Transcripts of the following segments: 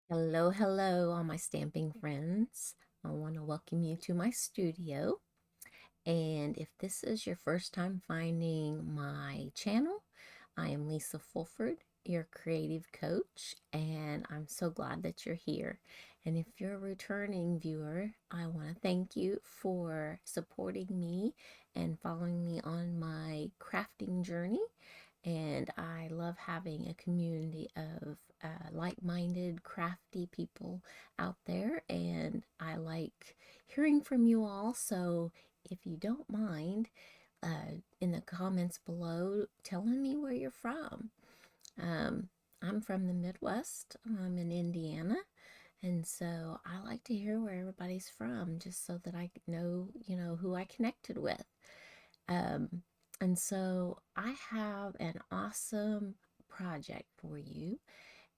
Hello, hello, all my stamping friends. I want to welcome you to my studio. And if this is your first time finding my channel, I am Lisa Fulford, your creative coach, and I'm so glad that you're here. And if you're a returning viewer, I want to thank you for supporting me and following me on my crafting journey. And I love having a community of like-minded, crafty people out there, and I like hearing from you all. So if you don't mind, in the comments below, telling me where you're from. Um, I'm from the Midwest. I'm in Indiana, and so I like to hear where everybody's from, just so that I know, who I connected with. Um, and so I have an awesome project for you,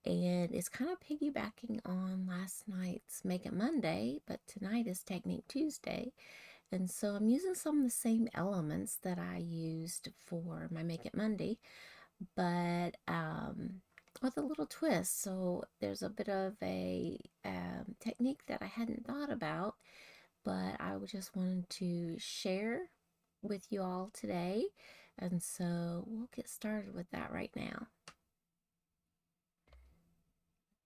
and it's kind of piggybacking on last night's Make It Monday, but tonight is Technique Tuesday. And so I'm using some of the same elements that I used for my Make It Monday, but with a little twist. So there's a bit of a technique that I hadn't thought about, but I just wanted to share with you all today. And so we'll get started with that right now.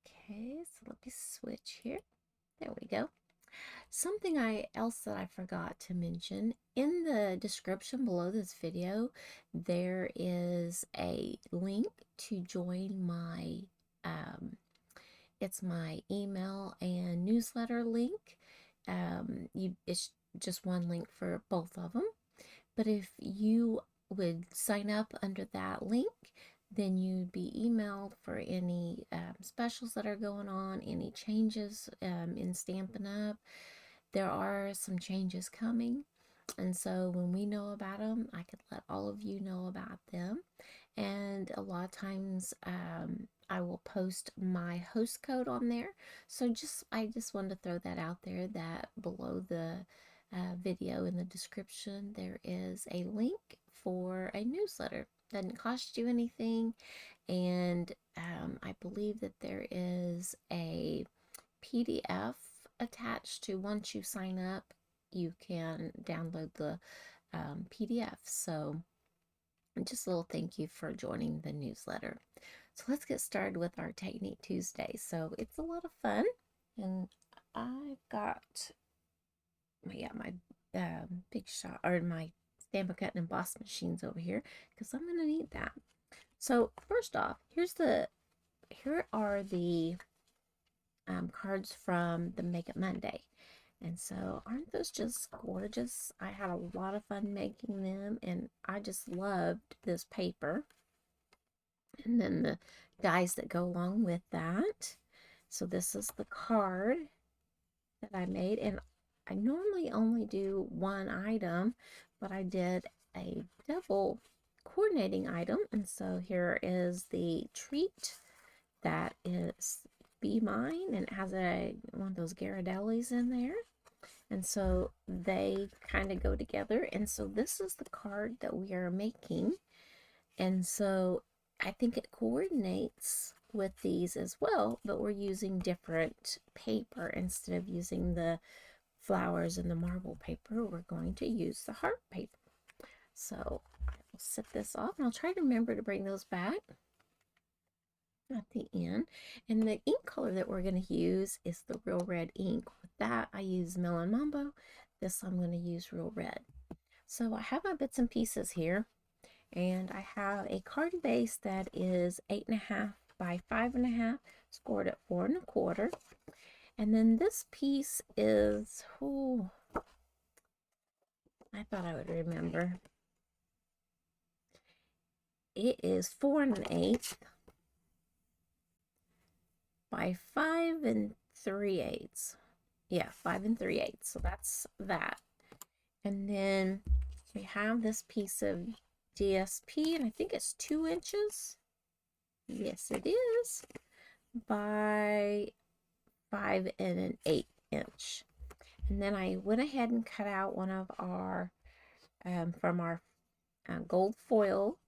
Okay, so let me switch here. There we go. Something else that I forgot to mention, in the description below this video, there is a link to join my, it's my email and newsletter link. It's just one link for both of them. But if you would sign up under that link, then you'd be emailed for any specials that are going on, any changes in Stampin' Up. There are some changes coming, and so when we know about them, I could let all of you know about them. And a lot of times I will post my host code on there. So I just wanted to throw that out there, that below the video in the description there is a link for a newsletter. Doesn't cost you anything, and I believe that there is a PDF attached to, once you sign up, you can download the PDF. So just a little thank you for joining the newsletter. So let's get started with our Technique Tuesday. So it's a lot of fun, and I've got my big shot, or my Stampin' Cut and Emboss machines over here, because I'm gonna need that. So first off, here are the cards from the Make It Monday. And so, aren't those just gorgeous? I had a lot of fun making them, and I just loved this paper. And then the dies that go along with that. So this is the card that I made, and I normally only do one item, but I did a double coordinating item. And so here is the treat that is Be Mine, and it has one of those Ghirardellis in there. And so they kind of go together. And so this is the card that we are making. And so I think it coordinates with these as well, but we're using different paper. Instead of using the flowers and the marble paper, we're going to use the heart paper. So I will set this off, and I'll try to remember to bring those back at the end. And the ink color that we're going to use is the Real Red ink. With that, I use Melon Mambo. This I'm going to use Real Red. So I have my bits and pieces here, and I have a card base that is 8.5 by 5.5, scored at 4 1/4. And then this piece is, oh, I thought I would remember. It is 4 1/8 by 5 3/8. Yeah, 5 3/8. So that's that. And then we have this piece of DSP, and I think it's 2 inches. Yes, it is. By 5 1/8 inch. And then I went ahead and cut out one of our, from our gold foil.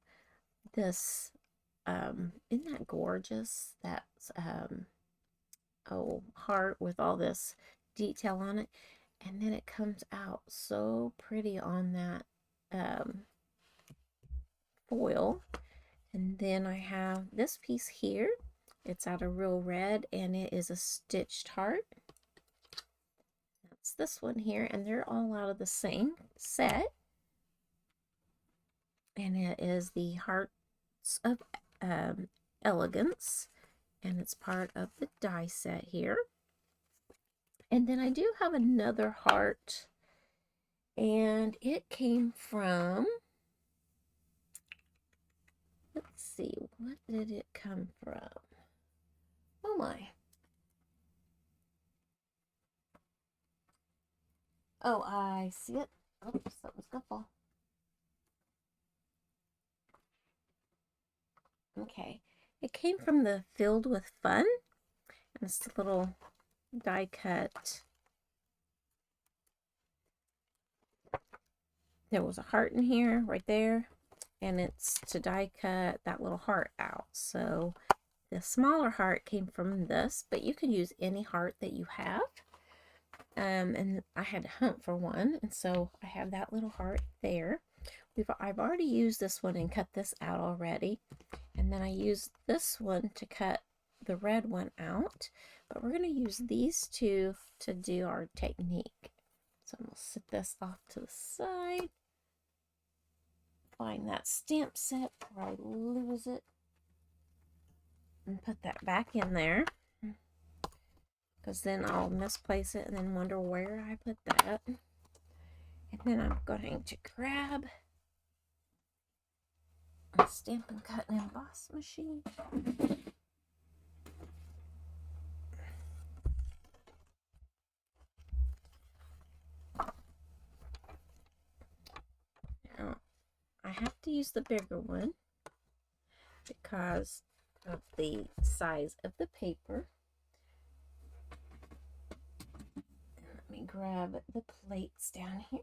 This, isn't that gorgeous? That's heart with all this detail on it. And then it comes out so pretty on that foil. And then I have this piece here. It's out of Real Red, and it is a stitched heart. That's this one here, and they're all out of the same set. And it is the Hearts of Elegance, and it's part of the die set here. And then I do have another heart, and it came from, let's see, what did it come from? Oh my. Oh, I see it. Oops, something's gonna fall. Okay. It came from the Filled with Fun. And it's a little die cut. There was a heart in here, right there. And it's to die cut that little heart out. So the smaller heart came from this, but you can use any heart that you have. And I had to hunt for one, and so I have that little heart there. I've already used this one and cut this out already, and then I used this one to cut the red one out, but we're going to use these two to do our technique. So I'm going to set this off to the side, find that stamp set where I lose it, and put that back in there, because then I'll misplace it and then wonder where I put that. And then I'm going to grab a Stampin' Cut and Emboss machine. Now, I have to use the bigger one because of the size of the paper. Let me grab the plates down here.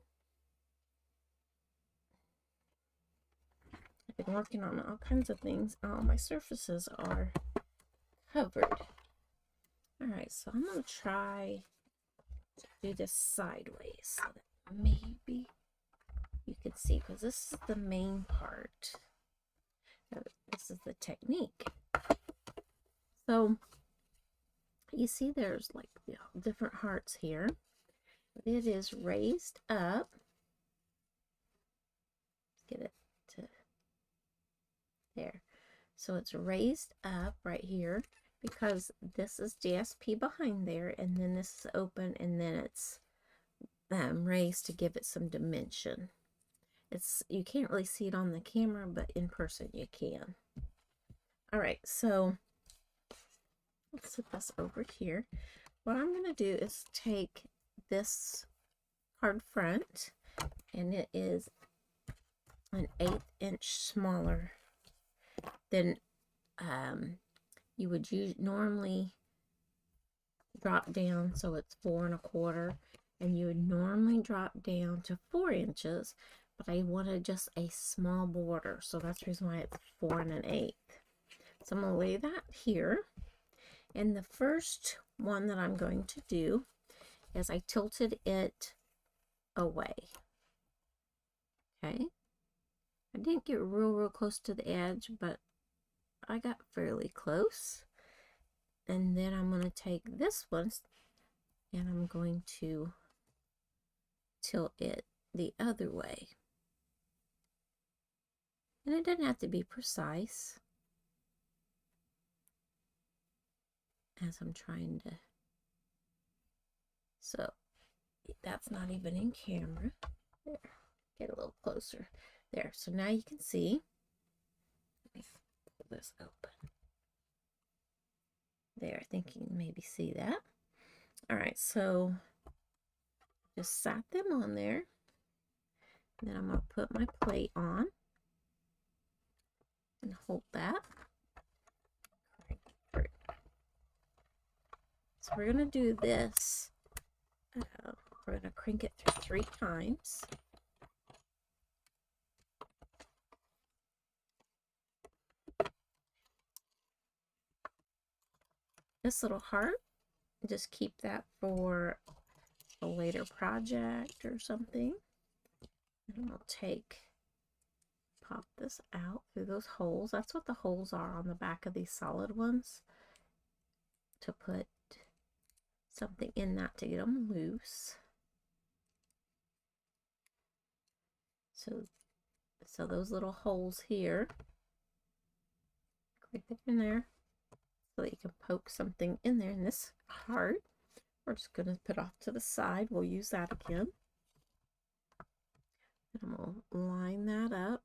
I've been working on all kinds of things. All my surfaces are covered. Alright, so I'm going to try to do this sideways so that maybe you can see, because this is the main part. This is the technique. So you see there's like different hearts here. But it is raised up. Let's get it to there. So it's raised up right here because this is DSP behind there, and then this is open, and then it's raised to give it some dimension. You can't really see it on the camera, but in person you can. All right, so let's set this over here. What I'm going to do is take this card front, and it is an 1/8 inch smaller than you would normally drop down. So it's 4 1/4, and you would normally drop down to 4 inches, but I wanted just a small border, so that's the reason why it's 4 1/8. So I'm going to lay that here, and the first one that I'm going to do is I tilted it away. Okay, I didn't get real close to the edge, but I got fairly close. And then I'm going to take this one and I'm going to tilt it the other way. And it doesn't have to be precise, as I'm trying to. So that's not even in camera. There, get a little closer. There, so now you can see. Let me pull this open. There, I think you can maybe see that. All right, so just sat them on there. Then I'm going to put my plate on and hold that. So we're going to do this. We're going to crank it through 3 times. This little heart just keep that for a later project or something. And I'll pop this out through those holes. That's what the holes are on the back of these solid ones, to put something in that to get them loose. So those little holes here, click it in there so that you can poke something in there. In this heart, we're just going to put off to the side. We'll use that again. And I'm going to line that up.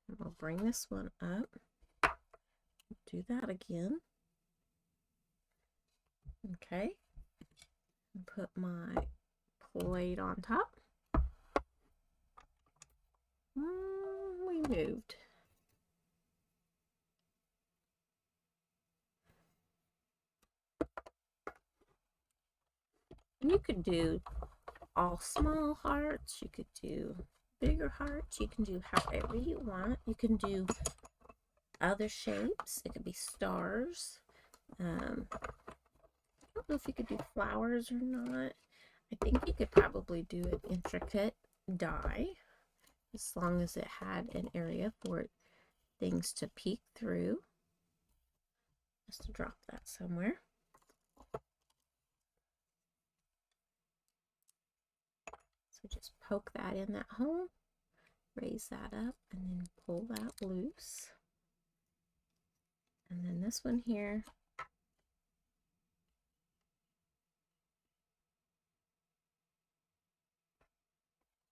And we'll bring this one up. Do that again. Okay. And put my plate on top. We moved. And you could do all small hearts, you could do bigger hearts, you can do however you want. You can do other shapes. It could be stars. I don't know if you could do flowers or not. I think you could probably do an intricate die, as long as it had an area for things to peek through. Just to drop that somewhere. So just poke that in that hole, raise that up, and then pull that loose. And then this one here,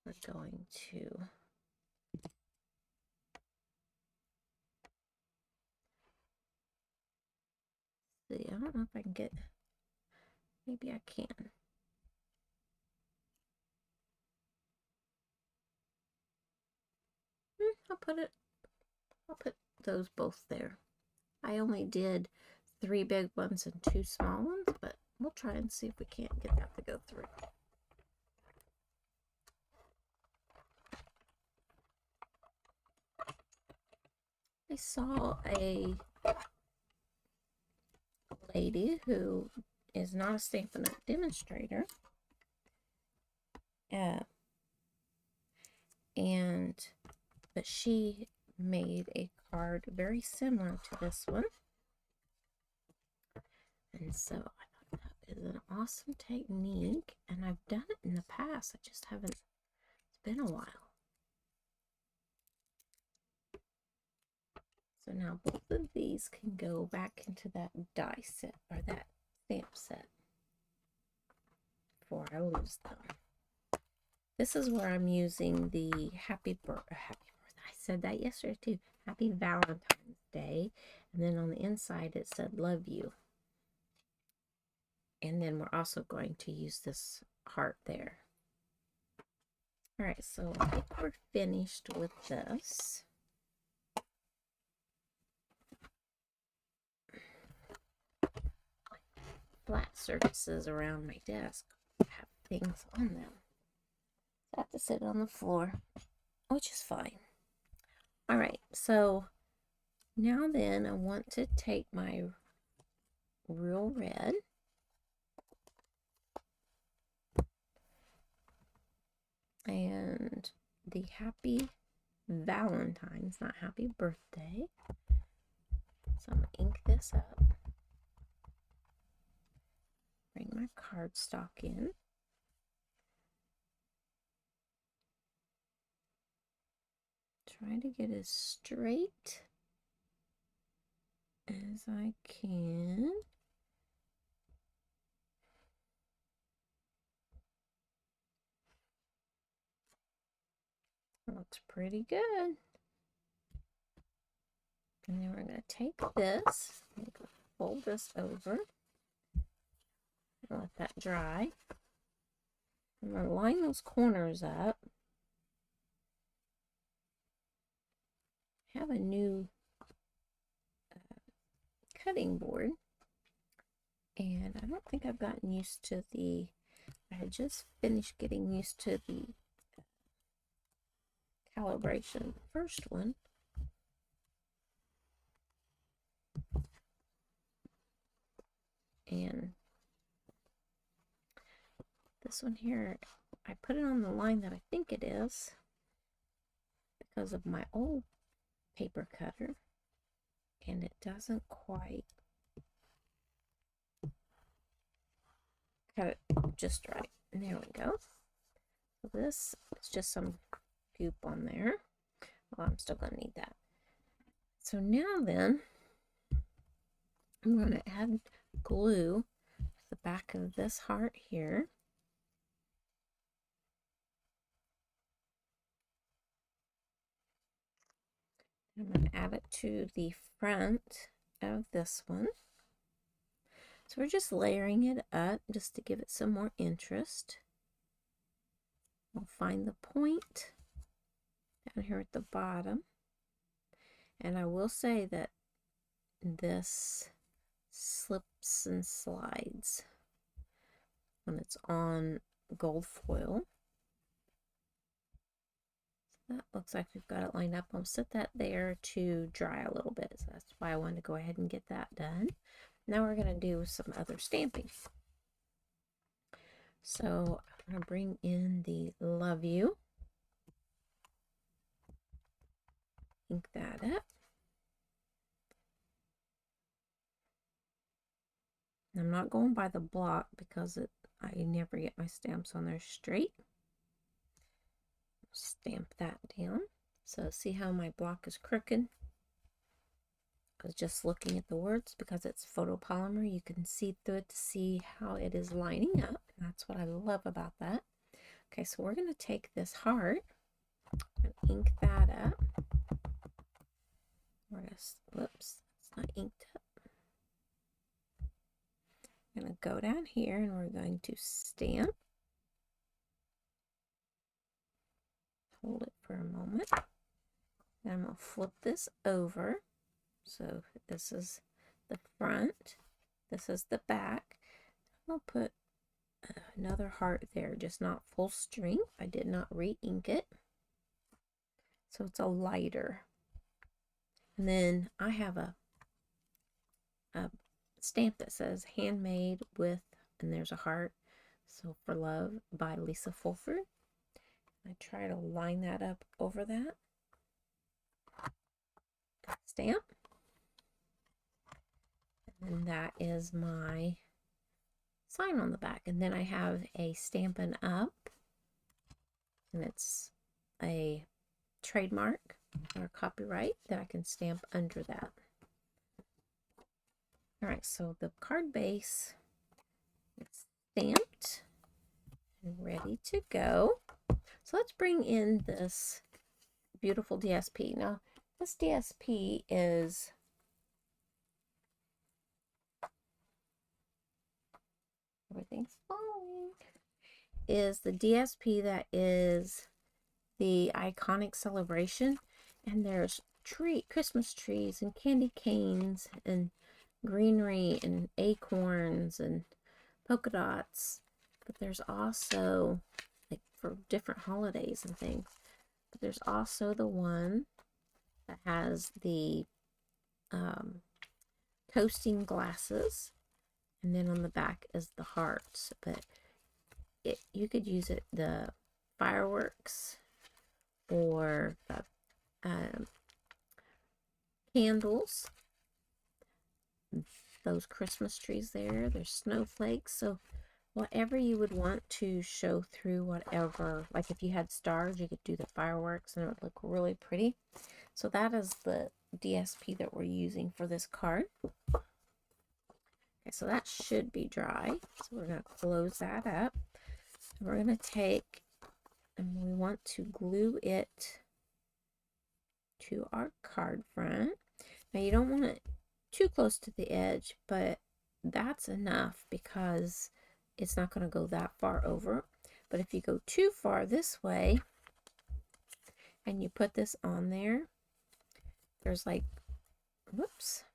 we're going to see. I don't know if I can get, maybe I can. I'll put those both there. I only did 3 big ones and 2 small ones, but we'll try and see if we can't get that to go through. I saw a lady who is not a Stampin' Up demonstrator, but she made a card very similar to this one. And so I thought that is an awesome technique, and I've done it in the past. I just haven't, it's been a while. So now both of these can go back into that die set, or that stamp set, before I lose them. This is where I'm using the happy birthday. I said that yesterday too. Happy Valentine's Day. And then on the inside it said love you. And then we're also going to use this heart there. Alright, so I think we're finished with this. Flat surfaces around my desk have things on them. So I have to sit on the floor, which is fine. Alright, so now then I want to take my real red and the Happy Valentines, not Happy Birthday. So I'm going to ink this up. Bring my cardstock in. Try to get as straight as I can. Looks pretty good. And then we're going to take this, fold this over, and let that dry. I'm going to line those corners up. I have a new cutting board, and I don't think I've gotten used to the, I had just finished getting used to the calibration, first one. And this one here, I put it on the line that I think it is because of my old paper cutter, and it doesn't quite cut it just right. And there we go. So this is just some goop on there. Well, I'm still going to need that. So now then, I'm going to add glue to the back of this heart here. I'm going to add it to the front of this one. So we're just layering it up just to give it some more interest. We'll find the point down here at the bottom. And I will say that this slips and slides when it's on gold foil. So that looks like we've got it lined up. I'll set that there to dry a little bit. So that's why I wanted to go ahead and get that done. Now we're going to do some other stamping. So I'm going to bring in the Love You. Ink that up. I'm not going by the block because I never get my stamps on there straight. Stamp that down. So see how my block is crooked? I was just looking at the words because it's photopolymer. You can see through it to see how it is lining up. And that's what I love about that. Okay, so we're going to take this heart and ink that up. We're going to, whoops, it's not inked up. I'm going to go down here and we're going to stamp. Hold it for a moment. Then I'm going to flip this over. So this is the front. This is the back. I'll put another heart there, just not full strength. I did not re-ink it. So it's a lighter. And then I have a stamp that says handmade with, and there's a heart. So for Love by Lisa Fulford. I try to line that up over that. Stamp. And that is my sign on the back. And then I have a Stampin' Up. And it's a trademark or copyright that I can stamp under that. Alright, so the card base is stamped and ready to go. So let's bring in this beautiful DSP. Now, this DSP is everything's falling. Is the DSP that is the iconic Sale-A-Bration, and there's Christmas trees and candy canes and greenery and acorns and polka dots, but there's also like for different holidays and things. But there's also the one that has the toasting glasses, and then on the back is the hearts. But you could use it the fireworks or the candles. Those Christmas trees there, there's snowflakes. So whatever you would want to show through, whatever, like if you had stars, you could do the fireworks and it would look really pretty. So that is the DSP that we're using for this card. Okay, so that should be dry. So we're going to close that up. And we're going to take, and we want to glue it to our card front. Now you don't want it too close to the edge, but that's enough because it's not going to go that far over. But if you go too far this way and you put this on there, there's like, whoops,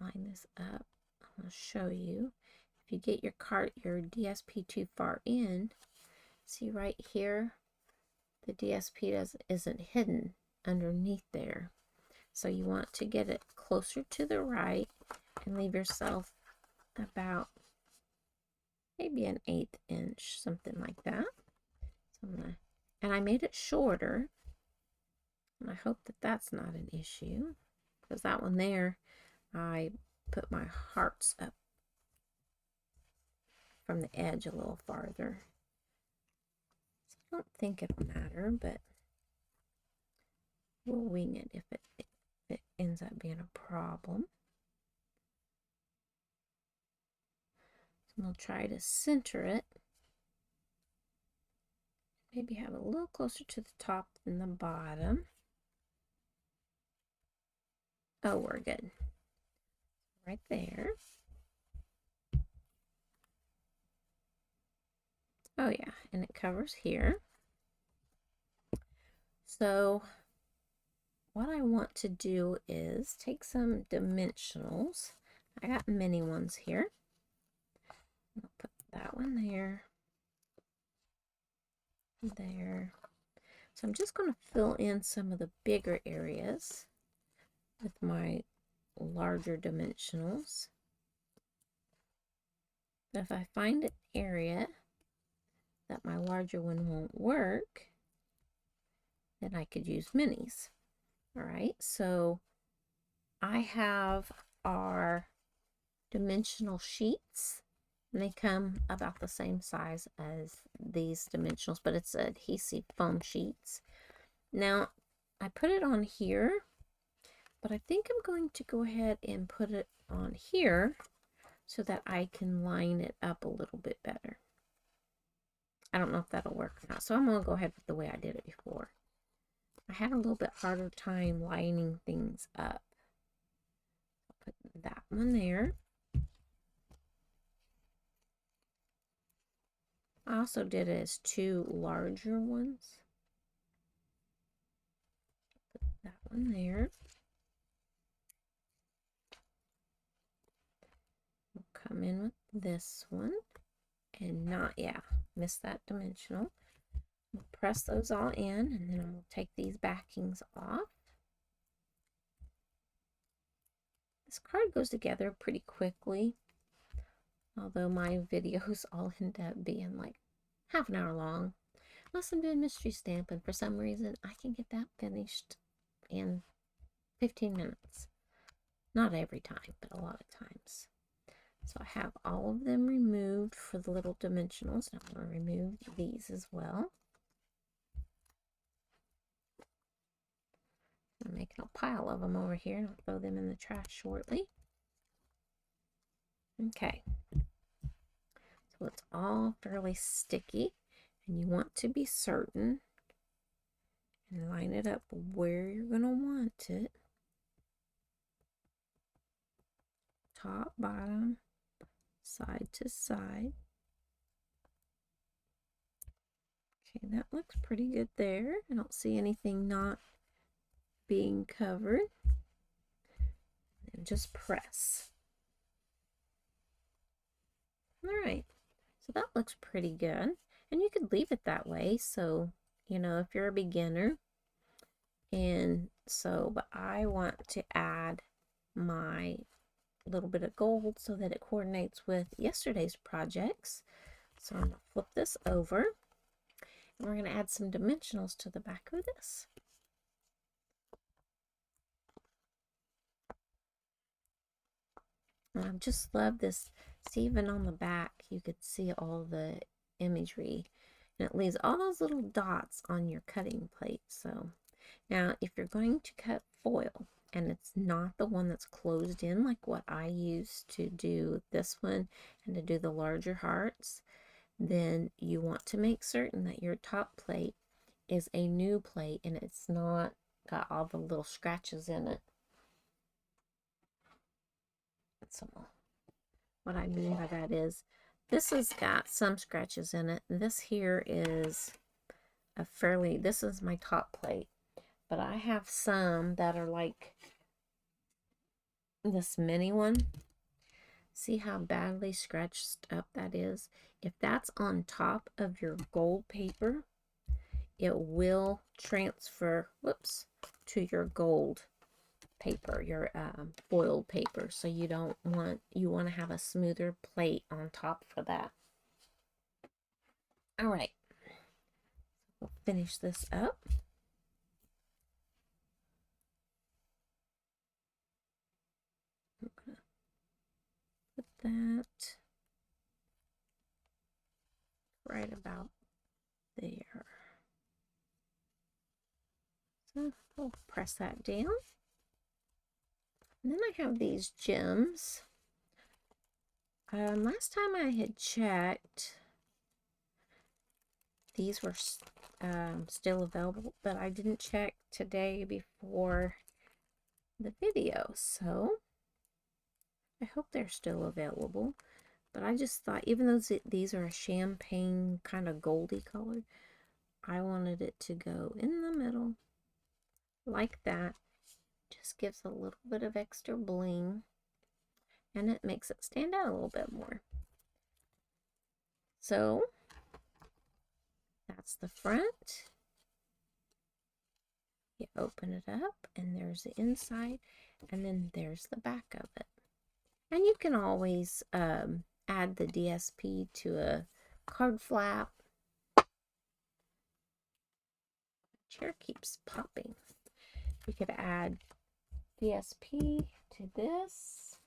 line this up. I'm going to show you. If you get your DSP too far in, see right here, the DSP isn't hidden underneath there. So you want to get it closer to the right and leave yourself about maybe an 1/8 inch, something like that. So I'm gonna, and I made it shorter, and I hope that that's not an issue, because that one there, I put my hearts up from the edge a little farther. So I don't think it'll matter, but we'll wing it if it ends up being a problem. So I'll try to center it. Maybe have it a little closer to the top than the bottom. Oh, we're good. Right there. Oh yeah, and it covers here. So what I want to do is take some dimensionals. I got mini ones here. I'll put that one there. There. So I'm just going to fill in some of the bigger areas with my larger dimensionals. But if I find an area that my larger one won't work, then I could use minis. All right, so I have our dimensional sheets, and they come about the same size as these dimensionals, but it's adhesive foam sheets. Now, I put it on here, but I think I'm going to go ahead and put it on here so that I can line it up a little bit better. I don't know if that'll work or not, so I'm going to go ahead with the way I did it before. I had a little bit harder time lining things up. I'll put that one there. I also did it as 2 larger ones. Put that one there. We'll come in with this one. And not, yeah, missed that dimensional. We'll press those all in, and then we'll take these backings off. This card goes together pretty quickly, although my videos all end up being like half an hour long. Unless I'm doing mystery stamping, for some reason, I can get that finished in 15 minutes. Not every time, but a lot of times. So I have all of them removed for the little dimensionals. I'm going to remove these as well. I'm making a pile of them over here, and I'll throw them in the trash shortly. Okay. So it's all fairly sticky, and you want to be certain and line it up where you're going to want it. Top, bottom, side to side. Okay, that looks pretty good there. I don't see anything not being covered. And just press. All right, so that looks pretty good. And you could leave it that way. So, you know, if you're a beginner. And so, but I want to add my little bit of gold so that it coordinates with yesterday's projects. So I'm going to flip this over. And we're going to add some dimensionals to the back of this. I just love this. See, even on the back, you could see all the imagery. And it leaves all those little dots on your cutting plate. So now, if you're going to cut foil, and it's not the one that's closed in like what I used to do this one and to do the larger hearts, then you want to make certain that your top plate is a new plate and it's not got all the little scratches in it. So what I mean by that is this has got some scratches in it. This here is a fairly, this is my top plate, but I have some that are like this mini one. See how badly scratched up that is? If that's on top of your gold paper, it will transfer, whoops, to your gold paper, your foiled paper. So you want to have a smoother plate on top for that. All right, we'll finish this up. I'm gonna put that right about there. So we'll press that down. And then I have these gems. Last time I had checked, these were still available, but I didn't check today before the video, so I hope they're still available. But I just thought, even though these are a champagne kind of goldy color, I wanted it to go in the middle like that. Just gives a little bit of extra bling, and it makes it stand out a little bit more. So that's the front. You open it up, and there's the inside, and then there's the back of it. And you can always add the DSP to a card flap. Chair keeps popping. You could add DSP to this.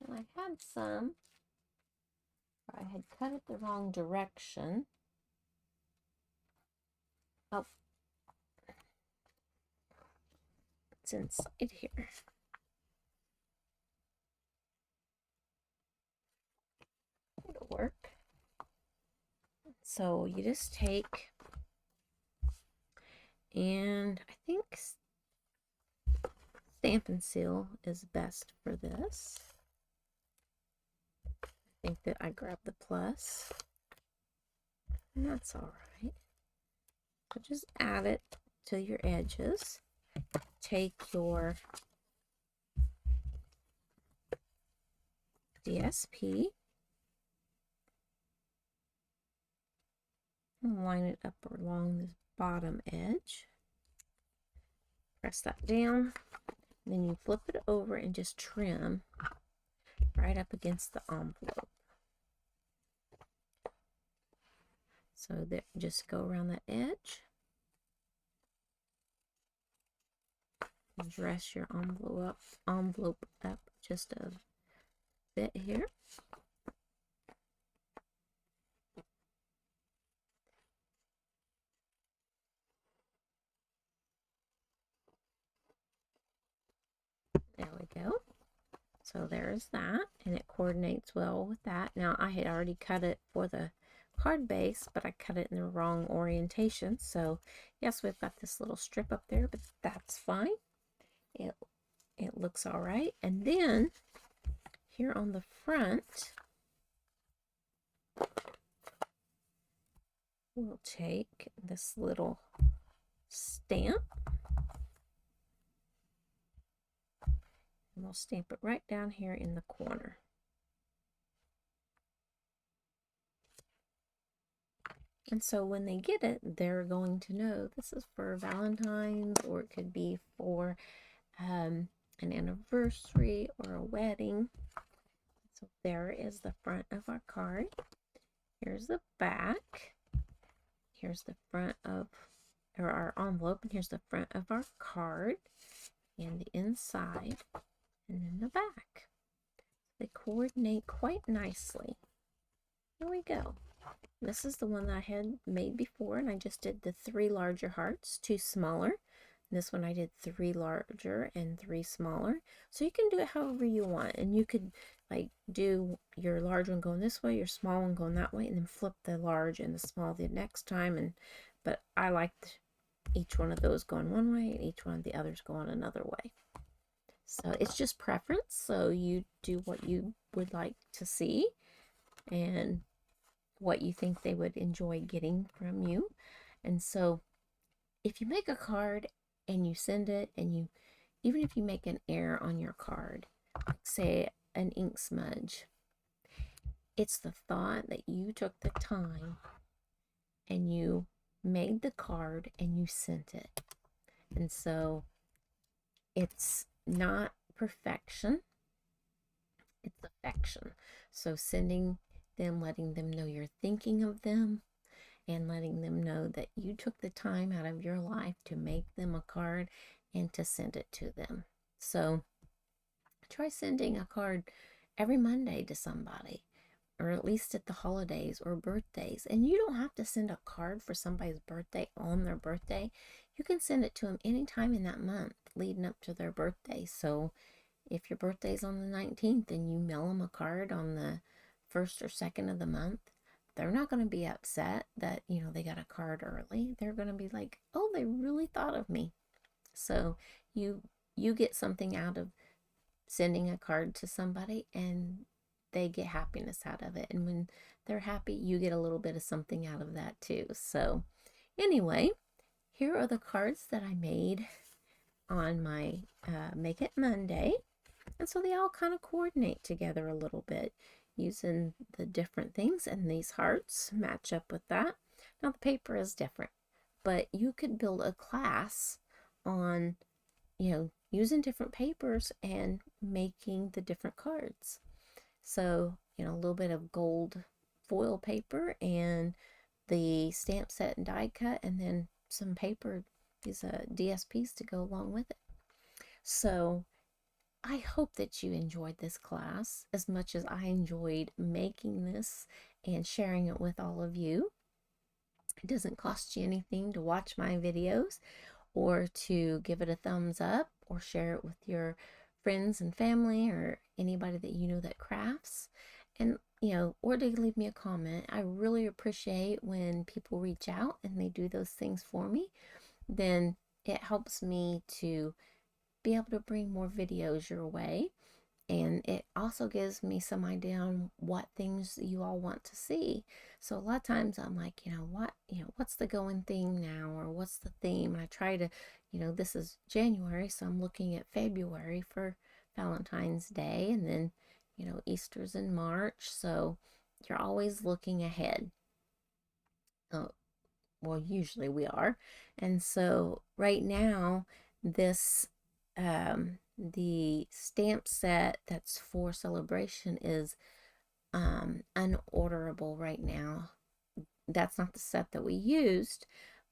And I had some. I had cut it the wrong direction. Oh, it's inside here. It'll work. So you just take, and I think Stampin' Seal is best for this. I think that I grabbed the plus, and that's all right. So just add it to your edges. Take your DSP and line it up along this bottom edge. Press that down. Then you flip it over and just trim right up against the envelope. So that, just go around that edge. Dress your envelope up just a bit here. There we go. So there's that, and it coordinates well with that. Now I had already cut it for the card base, but I cut it in the wrong orientation. So yes, we've got this little strip up there, but that's fine. It looks all right. And then here on the front, we'll take this little stamp and we'll stamp it right down here in the corner. And so when they get it, they're going to know this is for Valentine's, or it could be for an anniversary or a wedding. So there is the front of our card. Here's the back. Here's the front of our envelope, and here's the front of our card, and the inside, and then the back. They coordinate quite nicely. Here we go. This is the one that I had made before, and I just did the 3 larger hearts, 2 smaller. This one I did 3 larger and 3 smaller. So you can do it however you want, and you could like do your large one going this way, your small one going that way, and then flip the large and the small the next time. But I liked each one of those going one way and each one of the others going another way. So it's just preference. So you do what you would like to see and what you think they would enjoy getting from you. And so if you make a card and you send it, and even if you make an error on your card, like say an ink smudge, it's the thought that you took the time and you made the card and you sent it. And so it's not perfection, it's affection. So sending them, letting them know you're thinking of them, and letting them know that you took the time out of your life to make them a card and to send it to them. So try sending a card every Monday to somebody, or at least at the holidays or birthdays. And you don't have to send a card for somebody's birthday on their birthday. You can send it to them anytime in that month leading up to their birthday. So if your birthday's on the 19th and you mail them a card on the 1st or 2nd of the month, they're not going to be upset that, they got a card early. They're going to be like, "Oh, they really thought of me." So you get something out of sending a card to somebody, and they get happiness out of it. And when they're happy, you get a little bit of something out of that too. So anyway, here are the cards that I made on my Make It Monday. And so they all kind of coordinate together a little bit using the different things, and these hearts match up with that. Now the paper is different, but you could build a class on, using different papers and making the different cards. So, a little bit of gold foil paper and the stamp set and die cut, and then some paper, these DSPs to go along with it. So I hope that you enjoyed this class as much as I enjoyed making this and sharing it with all of you. It doesn't cost you anything to watch my videos or to give it a thumbs up or share it with your friends and family or anybody that you know that crafts. And, or to leave me a comment. I really appreciate when people reach out and they do those things for me. Then it helps me to be able to bring more videos your way. And it also gives me some idea on what things you all want to see. So a lot of times I'm like, what's the going thing now, or what's the theme? And I try to, this is January, so I'm looking at February for Valentine's Day, and then, Easter's in March. So you're always looking ahead. Well, usually we are. And so right now, this the stamp set that's for Celebration is unorderable right now. That's not the set that we used,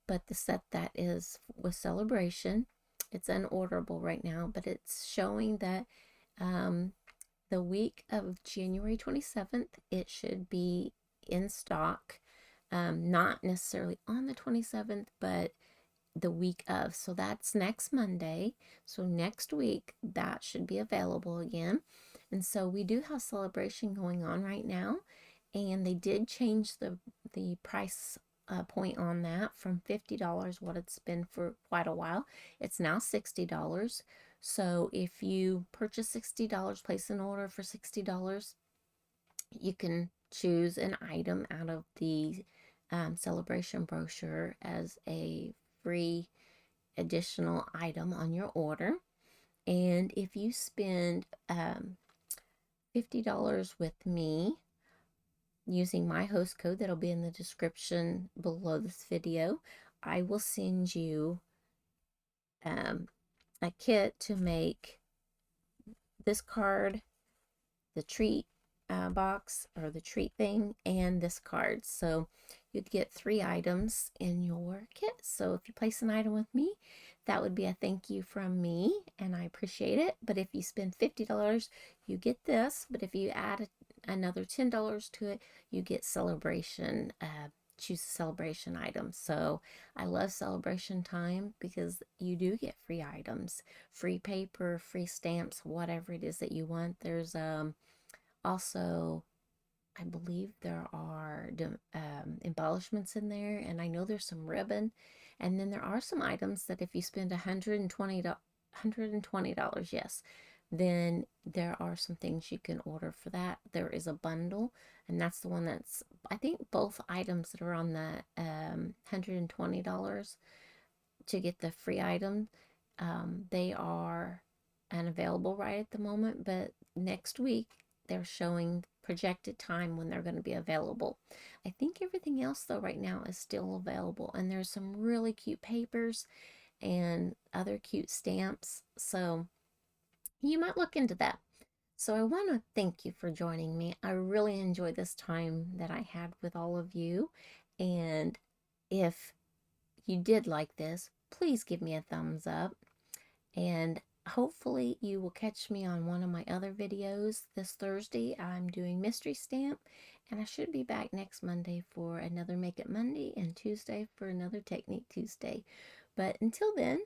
but the set that is with Celebration. It's unorderable right now, but it's showing that the week of January 27th, it should be in stock. Not necessarily on the 27th, but the week of. So that's next Monday. So next week, that should be available again. And so we do have Celebration going on right now. And they did change the price point on that from $50, what it's been for quite a while. It's now $60. So if you purchase $60, place an order for $60, you can choose an item out of the Celebration brochure as a free additional item on your order. And if you spend $50 with me using my host code that'll be in the description below this video, I will send you a kit to make this card, the treat box or the treat thing, and this card. So you'd get 3 items in your kit. So if you place an item with me, that would be a thank you from me, and I appreciate it. But if you spend $50, you get this. But if you add another $10 to it, you get Celebration. Choose a Celebration item. So I love Celebration time because you do get free items, free paper, free stamps, whatever it is that you want. There's also, I believe there are embellishments in there, and I know there's some ribbon. And then there are some items that if you spend $120, yes, then there are some things you can order for that. There is a bundle, and that's the one that's, I think both items that are on the $120 to get the free item, they are unavailable right at the moment, but next week they're showing projected time when they're going to be available. I think everything else though right now is still available, and there's some really cute papers and other cute stamps. So you might look into that. So I want to thank you for joining me. I really enjoyed this time that I had with all of you. And if you did like this, please give me a thumbs up. And hopefully you will catch me on one of my other videos this Thursday. I'm doing Mystery Stamp, and I should be back next Monday for another Make It Monday and Tuesday for another Technique Tuesday. But until then,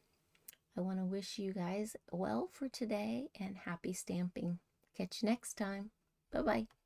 I want to wish you guys well for today and happy stamping. Catch you next time. Bye-bye.